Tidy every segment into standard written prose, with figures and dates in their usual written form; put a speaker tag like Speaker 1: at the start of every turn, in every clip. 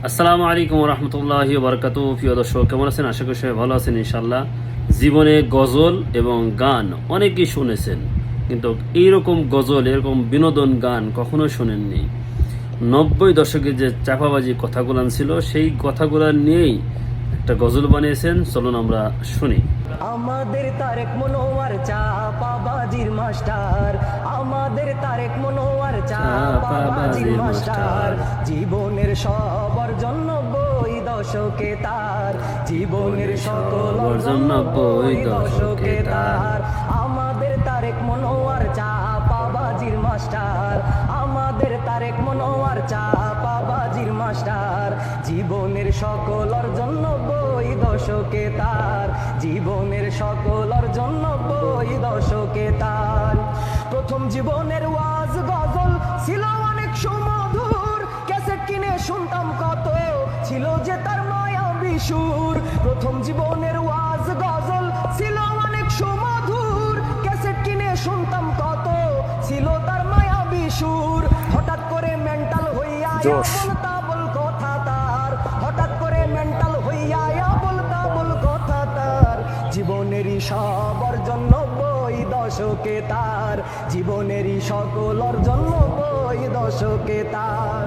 Speaker 1: আসসালামু আলাইকুম রহমতুল্লাহি বারাকাতুহু। প্রিয় দর্শক, কেমন আছেন? আশা করি সবাই ভালো আছেন ইনশাল্লাহ। জীবনে গজল এবং গান অনেকেই শুনেছেন, কিন্তু এইরকম গজল, এরকম বিনোদন গান কখনো শোনেননি। 90 দশকে যে চাপাবাজি কথাগুলো ছিল, সেই কথাগুলো নিয়েই একটা গজল বানিয়েছেন। চলুন আমরা শুনি।
Speaker 2: আমাদের তারেক মনোয়ার চাপাবাজির মাস্টার, আমাদের তারেক মনোয়ার চাপাবাজির মাস্টার। জীবনের সব অর্জন 90 দশকে তার, জীবনের সকল অর্জন 90 দশকে তার। আমাদের তারেক মনোয়ার চাপাবাজির মাস্টার, আমাদের তারেক মনোয়ার চাপাবাজির মাস্টার। জীবনের সকল অর্জন 90 দশকে তার, জীবনের সকল অর্জন 90 দশকে তার। প্রথম জীবনের ওয়াজ গজল ছিল অনেক সুমধুর, ক্যাসেট কিনে শুনতাম কত, ছিল যে তার মায়া বিশুর। প্রথম জীবনের ওয়াজ গজল ছিল অনেক সুমধুর, ক্যাসেট কিনে শুনতাম কত, ছিল তার মায়া বিশুর। হঠাৎ করে মেন্টাল হইয়া বলতা বল কথা তার, হঠাৎ করে মেন্টাল হইয়া বলতা বল কথা তার। জীবনেরই সব অর্জন 90 দশকে তার, জীবনেরই সকল অর্জন 90 দশকে তার।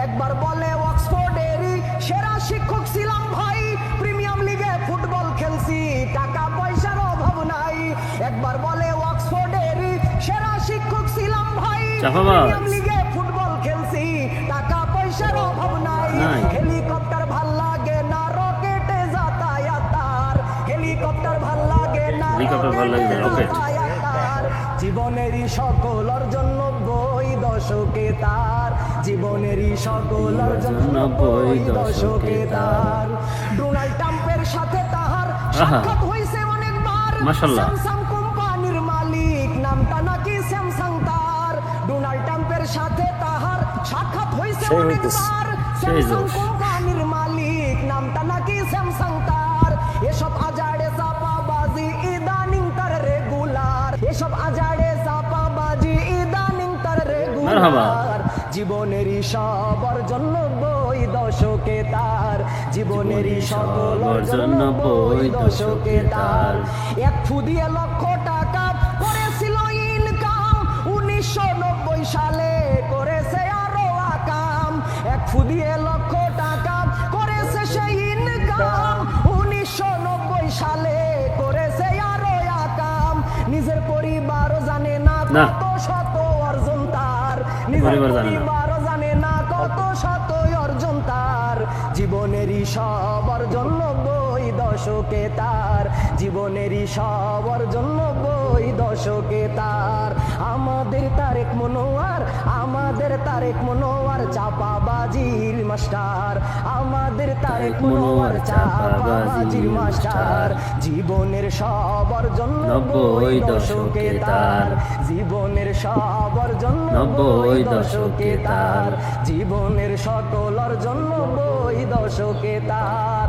Speaker 2: একবার বলে অক্সফোর্ডেরই সেরা শিক্ষক ছিলাম ভাই, প্রিমিয়াম লিগে ফুটবল খেলছি, টাকা পয়সার অভাব নাই। একবার বলে অক্সফোর্ডেরই সেরা শিক্ষক ছিলাম ভাই, প্রিমিয়াম লিগে ফুটবল খেলছি, টাকা পয়সার অভাব নাই। হেলিকপ্টার ভাল লাগে না রকেটে যাতায়াত তার, হেলিকপ্টার ভাল লাগে না রকেট। জীবনেরই সকল অর্জন 90 দশকে তার, জীবনেরই সকল অর্জন 90 দশকে তার। ডোনাল্ড ট্রাম্পের সাথে তাহার সাক্ষাৎ হইছে অনেকবার, স্যামসাং কোম্পানির মালিক, নামটা নাকি স্যামসাং তার। ডোনাল্ড ট্রাম্পের সাথে তাহার সাক্ষাৎ হইছে অনেকবার, স্যামসাং কোম্পানির মালিক, নামটা নাকি স্যামসাং তার। এসব আজাড়ে চাপাবাজি ইদানিং তার রেগুলার, এসব আজাড়ে চাপাবাজি ইদানিং তার রেগুলার। জীবনেরই সব অর্জন 90 দশকে তার, জীবনেরই সকল অর্জন 90 দশকে তার। এক ফু দিয়ে লক্ষ টাকা করেছিল ইনকাম, 1990 সালে করেছে আরো আকাম। এক ফু দিয়ে লক্ষ টাকা করেছে সেই ইনকাম, 1990 সালে করেছে আরো আকাম। নিজের পরিবারও জানে না কত শত অর্জন তার, নিজের পরিবারও জানে না কত শত অর্জন তার। জীবনেরই সব অর্জন 90 দশকে তার, জীবনেরই সব অর্জন 90 দশকে তার। আমাদের তারেক মনোয়ার, আমাদের তারেক মনোয়ার চাপাবাজির মাস্টার, আমাদের তারেক মনোয়ার চাপাবাজির মাস্টার। জীবনের সব অর্জন 90 দশকে তার, জীবনের সব অর্জন 90 দশকে তার, জীবনের সকল অর্জন 90 দশকে তার।